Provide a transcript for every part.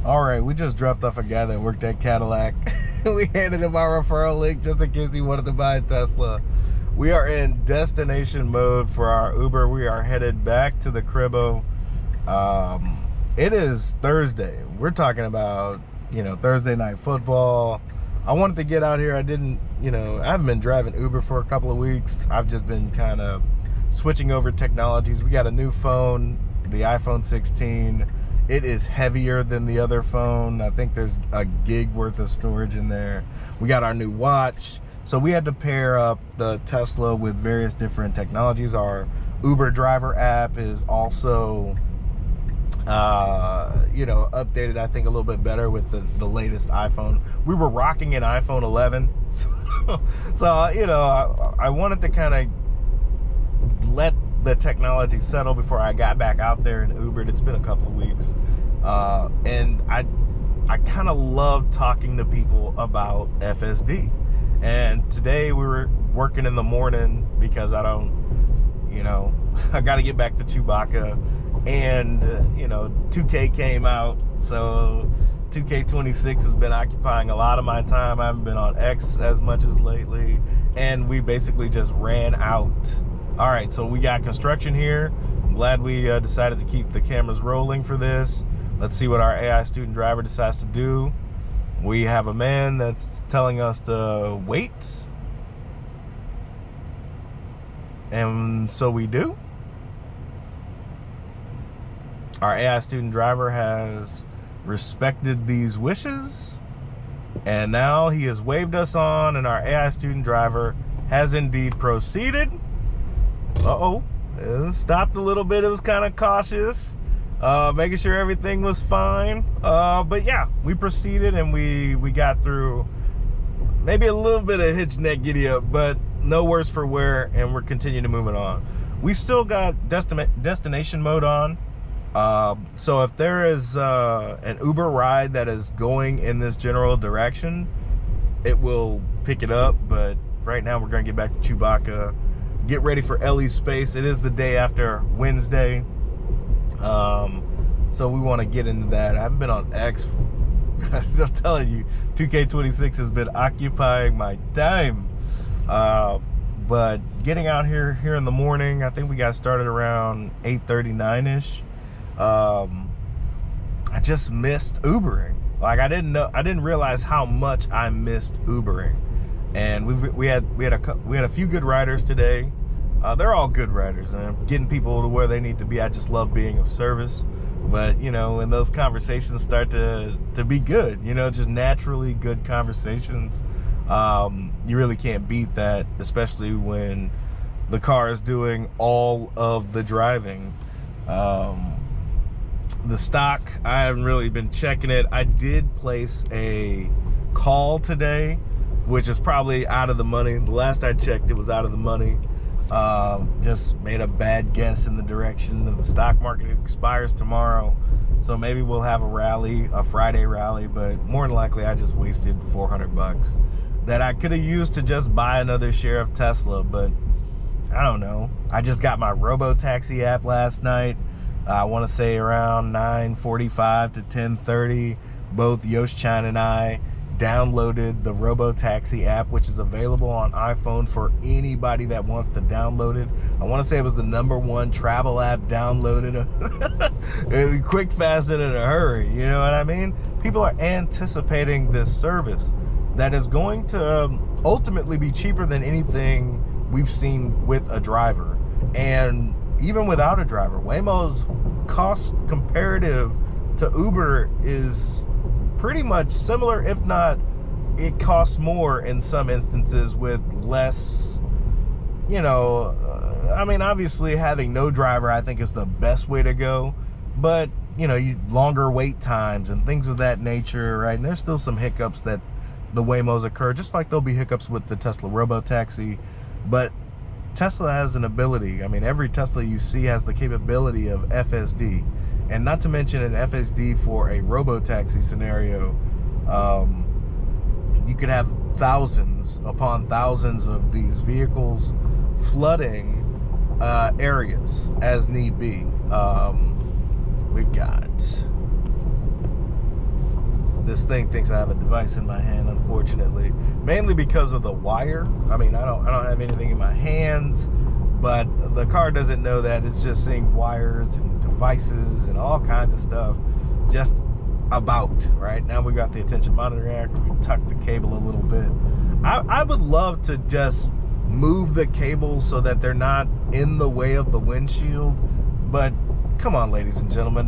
All right, we just dropped off a guy that worked at Cadillac. We handed him our referral link just in case he wanted to buy a Tesla. We are in destination mode for our Uber. We are headed back to the cribbo. It is Thursday. We're talking about, Thursday night football. I wanted to get out here. I haven't been driving Uber for a couple of weeks. I've just been kind of switching over technologies. We got a new phone, the iPhone 16. It is heavier than the other phone. I think there's a gig worth of storage in there. We got our new watch. So we had to pair up the Tesla with various different technologies. Our Uber driver app is also, updated, I think, a little bit better with the latest iPhone. We were rocking an iPhone 11. So I wanted to kind of let the technology settle before I got back out there and Ubered. It's been a couple of weeks. And I kind of love talking to people about FSD. And today we were working in the morning because I got to get back to Chewbacca. And, 2K came out. So 2K26 has been occupying a lot of my time. I haven't been on X as much as lately. And we basically just ran out. All right, so we got construction here. I'm glad we decided to keep the cameras rolling for this. Let's see what our AI student driver decides to do. We have a man that's telling us to wait. And so we do. Our AI student driver has respected these wishes. And now he has waved us on, and our AI student driver has indeed proceeded. It stopped a little bit. It was kind of cautious, making sure everything was fine. But yeah, we proceeded and we got through. Maybe a little bit of hitch neck giddy up, but no worse for wear, and we're continuing moving on. We still got destination mode on. So if there is an Uber ride that is going in this general direction, it will pick it up. But right now we're gonna get back to Chewbacca. Get ready for Ellie's space. It is the day after Wednesday. So we want to get into that. I haven't been on X. I'm telling you, 2K26 has been occupying my time. But getting out here in the morning, I think we got started around 8:39-ish. I just missed Ubering. Like I didn't realize how much I missed Ubering. And we had a few good riders today. They're all good riders, and getting people to where they need to be. I just love being of service. But when those conversations start to be good, just naturally good conversations, you really can't beat that, especially when the car is doing all of the driving. The stock, I haven't really been checking it. I did place a call today, which is probably out of the money. The last I checked, it was out of the money. Just made a bad guess in the direction that the stock market expires tomorrow. So maybe we'll have a Friday rally, but more than likely I just wasted $400 that I could have used to just buy another share of Tesla. But I don't know. I just got my Robotaxi app last night. I want to say around 9:45 to 10:30. Both Yosh-chan and I downloaded the Robotaxi app, which is available on iPhone for anybody that wants to download it. I want to say it was the #1 travel app downloaded. Quick, fast, and in a hurry. You know what I mean? People are anticipating this service that is going to ultimately be cheaper than anything we've seen with a driver. And even without a driver, Waymo's cost comparative to Uber is pretty much similar, if not it costs more in some instances with less, obviously having no driver I think is the best way to go, but longer wait times and things of that nature, right? And there's still some hiccups that the Waymos occur, just like there'll be hiccups with the Tesla Robotaxi. But Tesla has an ability. Every Tesla you see has the capability of FSD, and not to mention an FSD for a Robotaxi scenario. You could have thousands upon thousands of these vehicles flooding areas as need be. We've got this thing thinks I have a device in my hand, unfortunately, mainly because of the wire. I mean, I don't have anything in my hands, but the car doesn't know that. It's just seeing wires and devices and all kinds of stuff just about. Right now we got the attention monitoring app. We tuck the cable a little bit. I would love to just move the cables so that they're not in the way of the windshield, but come on, ladies and gentlemen,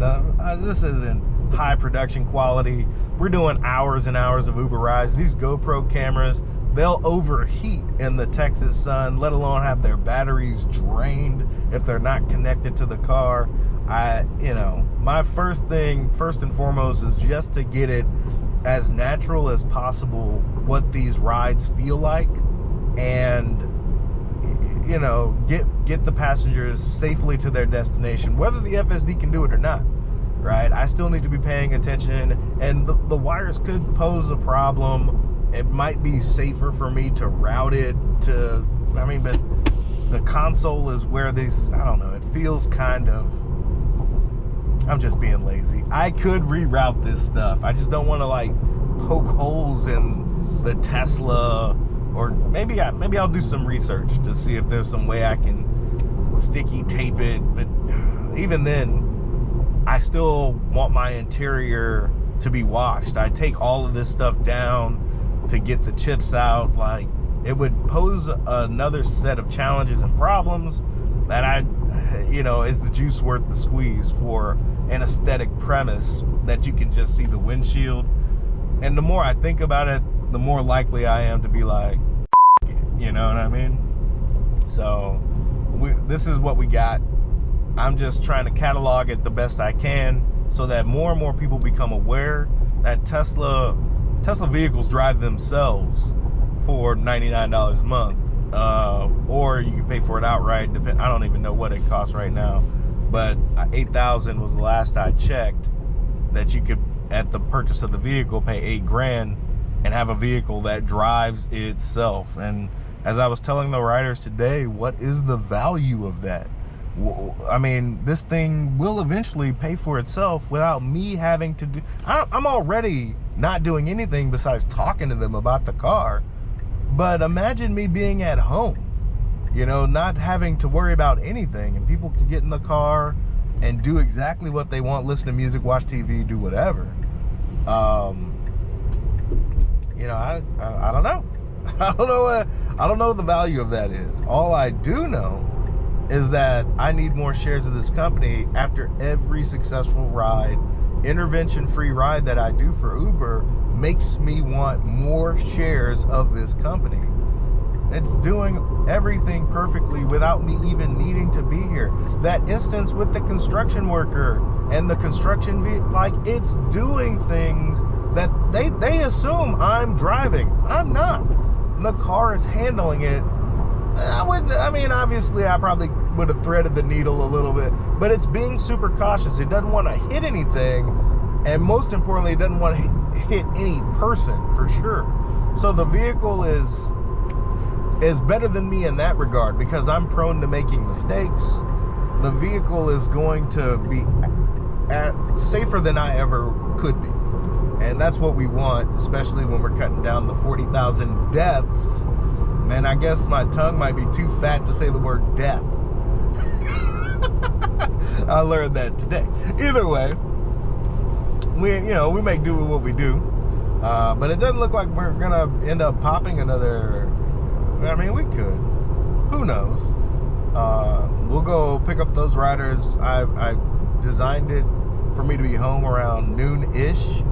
this isn't high production quality. We're doing hours and hours of Uber rides. These GoPro cameras, they'll overheat in the Texas sun, let alone have their batteries drained if they're not connected to the car. My first and foremost is just to get it as natural as possible what these rides feel like, and get the passengers safely to their destination, whether the FSD can do it or not. Right? I still need to be paying attention, and the wires could pose a problem. It might be safer for me to route it to, but the console is where these, I don't know, it feels kind of, I'm just being lazy. I could reroute this stuff. I just don't want to like poke holes in the Tesla, or maybe I'll do some research to see if there's some way I can sticky tape it, but even then, I still want my interior to be washed. I take all of this stuff down to get the chips out. Like, it would pose another set of challenges and problems that is the juice worth the squeeze for an aesthetic premise that you can just see the windshield. And the more I think about it, the more likely I am to be like, it, you know what I mean? So this is what we got. I'm just trying to catalog it the best I can so that more and more people become aware that Tesla vehicles drive themselves for $99 a month, or you can pay for it outright. I don't even know what it costs right now, but $8,000 was the last I checked, that you could, at the purchase of the vehicle, pay $8,000 and have a vehicle that drives itself. And as I was telling the riders today, what is the value of that? I mean, this thing will eventually pay for itself without me having to do. I'm already not doing anything besides talking to them about the car. But imagine me being at home, not having to worry about anything, and people can get in the car and do exactly what they want, listen to music, watch TV, do whatever. I don't know. I don't know what the value of that is. All I do know is that I need more shares of this company. After every successful ride, intervention-free ride that I do for Uber makes me want more shares of this company. It's doing everything perfectly without me even needing to be here. That instance with the construction worker and the construction vehicle, like, it's doing things that they assume I'm driving. I'm not. The car is handling it. Obviously I probably would have threaded the needle a little bit, but it's being super cautious. It doesn't want to hit anything, and most importantly, it doesn't want to hit any person, for sure. So the vehicle is better than me in that regard, because I'm prone to making mistakes. The vehicle is going to be safer than I ever could be, and that's what we want, especially when we're cutting down the 40,000 deaths. Man, I guess my tongue might be too fat to say the word death. I learned that today. Either way, we make do with what we do. But it doesn't look like we're gonna end up popping another. We could. Who knows? We'll go pick up those riders. I designed it for me to be home around noon-ish,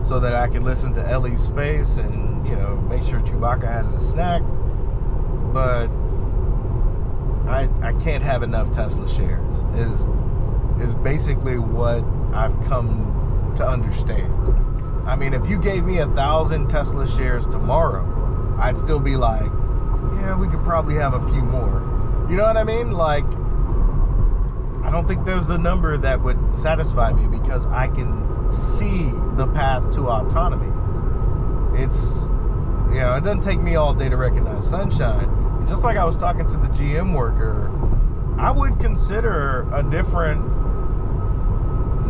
so that I can listen to Ellie's Space and make sure Chewbacca has a snack. But I can't have enough Tesla shares is basically what I've come to understand. If you gave me 1,000 Tesla shares tomorrow, I'd still be like, yeah, we could probably have a few more. You know what I mean? Like, I don't think there's a number that would satisfy me, because I can see the path to autonomy. It's, it doesn't take me all day to recognize sunshine. Just like I was talking to the GM worker, I would consider a different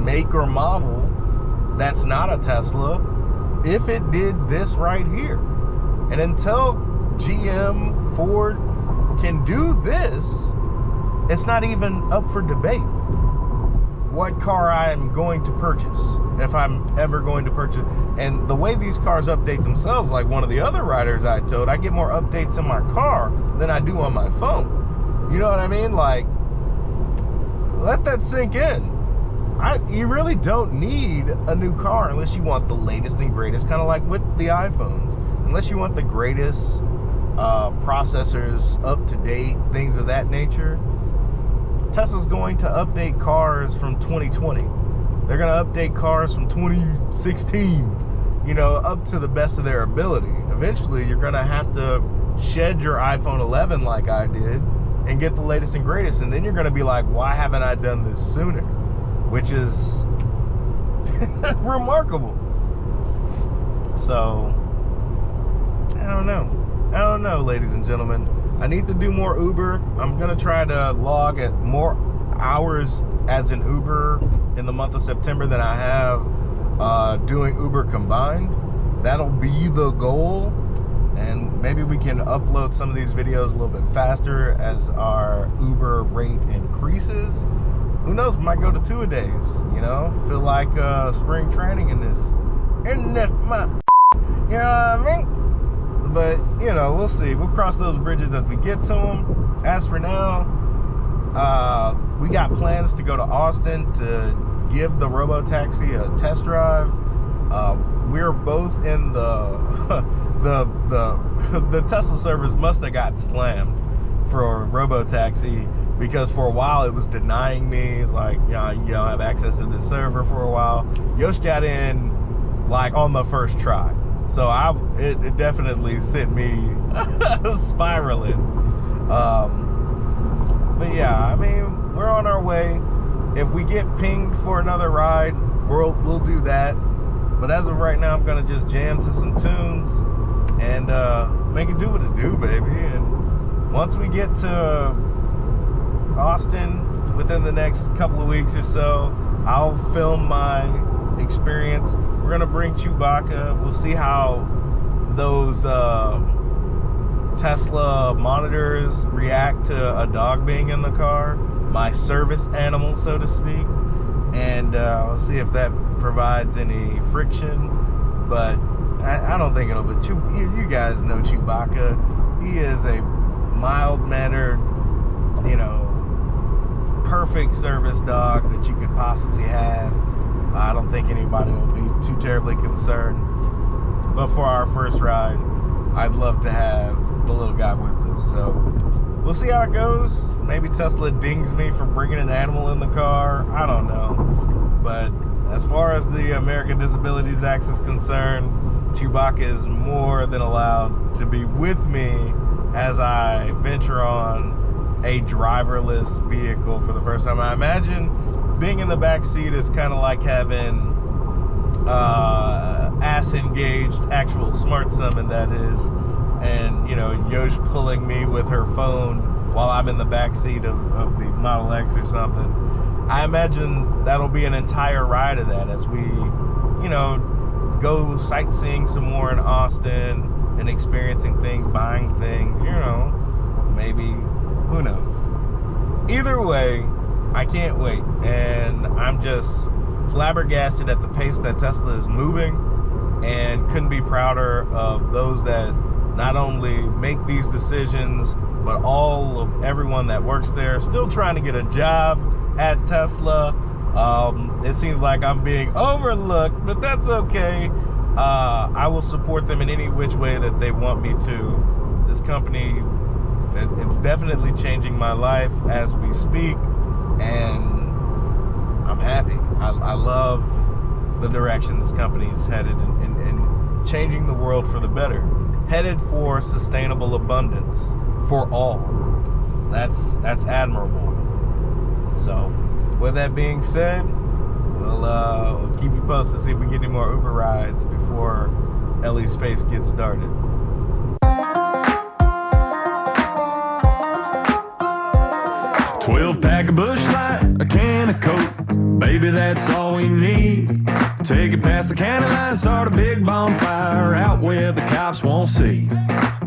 make or model that's not a Tesla if it did this right here. And until GM, Ford can do this, it's not even up for debate what car I am going to purchase, if I'm ever going to purchase. And the way these cars update themselves, like one of the other riders I told, I get more updates in my car than I do on my phone. You know what I mean? Like, let that sink in. You really don't need a new car unless you want the latest and greatest, kind of like with the iPhones. Unless you want the greatest processors, up to date, things of that nature. Tesla's going to update cars from 2020. They're going to update cars from 2016, you know, up to the best of their ability. Eventually, you're going to have to shed your iPhone 11 like I did and get the latest and greatest. And then you're going to be like, why haven't I done this sooner? Which is remarkable. So, I don't know, ladies and gentlemen. I need to do more Uber. I'm going to try to log at more hours as an Uber in the month of September than I have doing Uber combined. That'll be the goal. And maybe we can upload some of these videos a little bit faster as our Uber rate increases. Who knows, might go to 2-a-days, you know? Feel like spring training in this. Isn't that my, you know what I mean? But, you know, we'll see. We'll cross those bridges as we get to them. As for now, we got plans to go to Austin to give the Robotaxi a test drive. We're both in the Tesla servers must have got slammed for Robotaxi, because for a while it was denying me, like, you know, you don't have access to this server for a while. Yosh got in like on the first try. So it definitely sent me spiraling. But yeah, I mean, we're on our way. If we get pinged for another ride, we'll do that. But as of right now, I'm gonna just jam to some tunes and make it do what it do, baby. And once we get to Austin within the next couple of weeks or so, I'll film my experience. We're gonna bring Chewbacca. We'll see how those Tesla monitors react to a dog being in the car, my service animal, so to speak, and we'll see if that provides any friction. But I don't think it'll. But you guys know Chewbacca. He is a mild-mannered, you know, perfect service dog that you could possibly have. I don't think anybody will be too terribly concerned. But for our first ride, I'd love to have the little guy with us. So we'll see how it goes. Maybe Tesla dings me for bringing an animal in the car. I don't know. But as far as the American Disabilities Act is concerned, Chewbacca is more than allowed to be with me as I venture on a driverless vehicle for the first time. I imagine being in the back seat is kind of like having ass-engaged actual smart summon, that is, and, you know, Yosh pulling me with her phone while I'm in the back seat of the Model X or something. I imagine that'll be an entire ride of that as we, you know, go sightseeing some more in Austin and experiencing things, buying things, you know, maybe, who knows. Either way, I can't wait, and I'm just flabbergasted at the pace that Tesla is moving, and couldn't be prouder of those that not only make these decisions, but all of everyone that works there, still trying to get a job at Tesla. It seems like I'm being overlooked, but that's okay. I will support them in any which way that they want me to. This company, it's definitely changing my life as we speak, and I'm happy. I love the direction this company is headed in changing the world for the better. Headed for sustainable abundance for all. That's admirable. So, with that being said, we'll keep you posted, see if we get any more Uber rides before LE Space gets started. 12-pack of Busch Light, a can of Coke, baby, that's all we need Take it past the county line, start a big bonfire out where the cops won't see.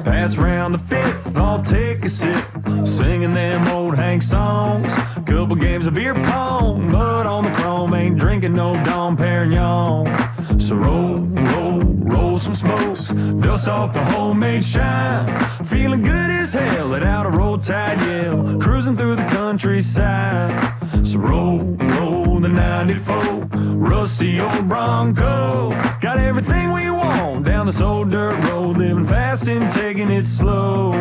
Pass around the fifth, I'll take a sip, singing them old Hank songs. Couple games of beer pong, but on the chrome, ain't drinking no Dom Perignon. So roll some smokes, dust off the homemade shine. Feeling good as hell, let out a roll tide yell, cruising through the countryside. So roll the 94, rusty old Bronco. Got everything we want down this old dirt road, living fast and taking it slow.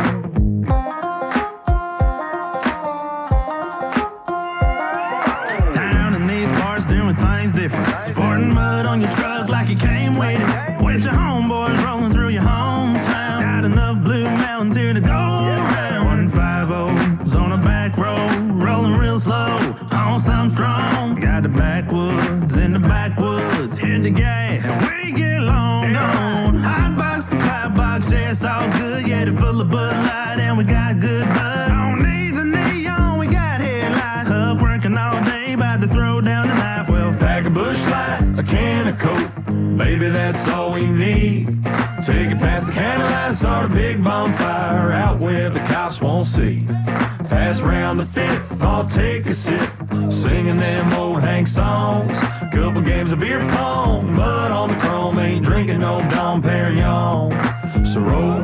Down in these parts doing things different, sporting mud on your truck like you came with it. With your homeboys rolling through your hometown, got enough Blue Mountains here to go around. 150's on a back road, rolling real slow on some strong. Got the backwoods in the backwoods, hit the gas, we get long gone. Hot box to cloud box, yeah, it's all good. Yeah, they're full of Bud Light and we got good bud. Don't need the neon, we got headlights. Up working all day, about to throw down the knife. Well, Pack a bush light, a can of Coke, baby, that's all we need. Take it past the county line, start a big bonfire out where the cops won't see. Pass around the fifth, I'll take a sip, singing them old Hank songs. Couple games of beer pong, mud on the chrome, ain't drinking no Dom Perignon. So roll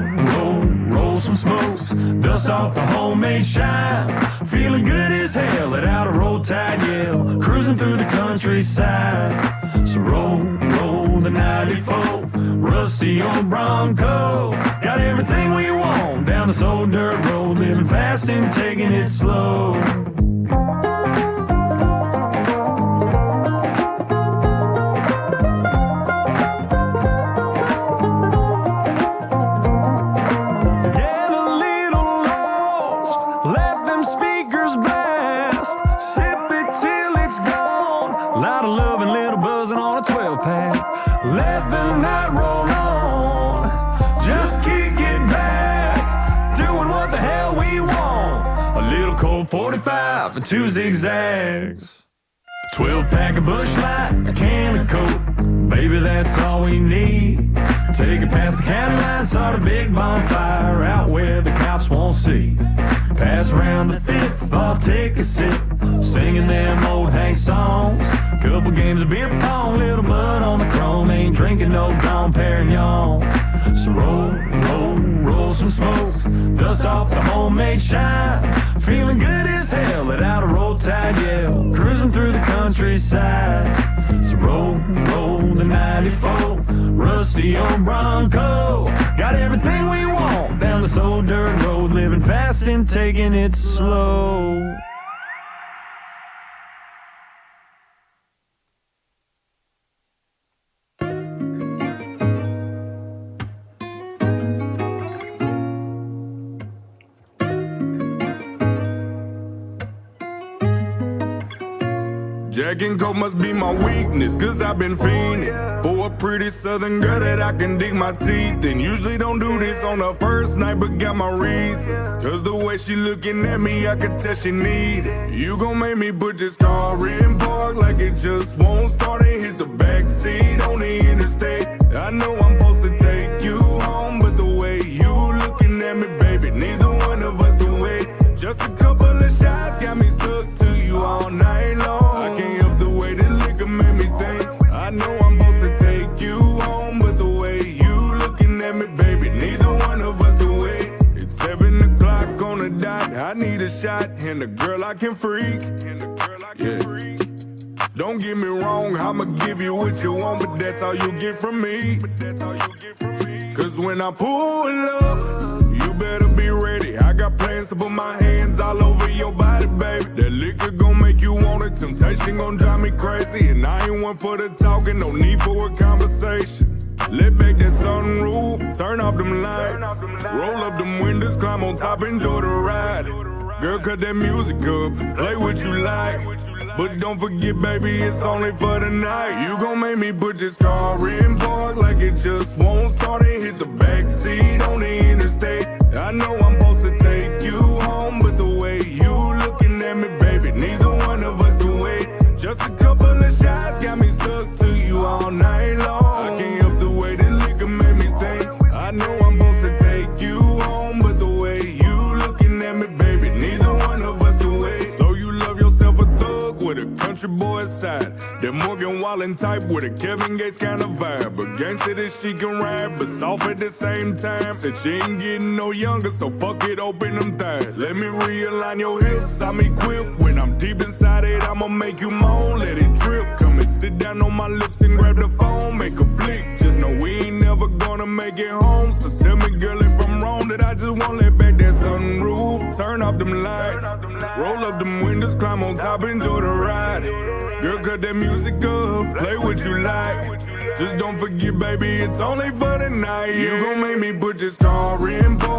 some smokes, dust off the homemade shine. Feeling good as hell, let out a roll tide yell, cruising through the countryside. So roll the 94, rusty old Bronco. Got everything we want down this old dirt road, living fast and taking it slow. Get a little lost, let them speakers blast. Sip it till it's gone. Lot of love and little buzzing on a 12-pack. Let the night roll on. Just kick it back, doing what the hell we want. A little cold 45 and 2 zigzags. 12-pack of Busch Light, a can of Coke, baby, that's all we need. Take it past the county line, start a big bonfire out where the cops won't see. Pass around the fifth, I'll take a sip, singing them old Hank songs. Couple games of beer pong, little mud on the chrome, ain't drinking no Dom Perignon. So roll some smokes, dust off the homemade shine. Feeling good as hell, let out a roll tide yell, cruising through the countryside. So roll the 94, rusty old Bronco. Got everything we want down this old dirt road, living fast and taking it slow. Jack and Coke must be my weakness, cause I've been fiending for a pretty southern girl that I can dig my teeth in. Usually don't do this on the first night, but got my reasons. Cause the way she looking at me, I can tell she need it. You gon' make me put this car in park like it just won't start and hit the backseat on the interstate. I know I'm supposed to take you home, but the way you looking at me, baby, neither one of us can wait. Just a couple of shots got me stuck to you all night long. I can't help the way the liquor made me think. I know I'm supposed to take you home, but the way you looking at me, baby, neither one of us can wait. It's 7 o'clock on the dot, I need a shot, and a girl I can freak. Yeah. Don't get me wrong, I'ma give you what you want, but that's all you get from me. Cause when I pull up, you better be ready. I got plans to put my hands all over your body, baby. That liquor gon' make you want it, temptation gon' drive me crazy. And I ain't one for the talking, no need for a conversation. Let back that sunroof, turn off them lights, roll up them windows, climb on top, enjoy the ride. Girl, cut that music up, play what you like. But don't forget, baby, it's only for the night. You gon' make me put this car in park like it just won't start and hit the backseat on the interstate. I know I'm supposed to take you home, but the way you looking at me, baby, neither one of us can wait. Just a couple of shots got me stuck to you all night long. I can't help the way this liquor made me think. I know I'm supposed to take you home, but the way you looking at me, baby, neither one of us do it. So you love yourself a thug with a country boy side. That Morgan Wallen type with a Kevin Gates kind of vibe. But gangsta that she can ride, but soft at the same time. Said she ain't getting no younger, so fuck it, open them thighs. Let me realign your hips, I'm equipped. When I'm deep inside it, I'ma make you moan, let it drip. Come and sit down on my lips and grab the phone, make a flick. Just know we ain't never gonna make it home. So tell me, girl, if I'm wrong, that I just won't let back that sunroof. Turn off them lights, roll up them windows, climb on top, enjoy the ride. Girl, cut that music up, play what you like. Just don't forget, baby, it's only for the night. You gon' make me put this car in park.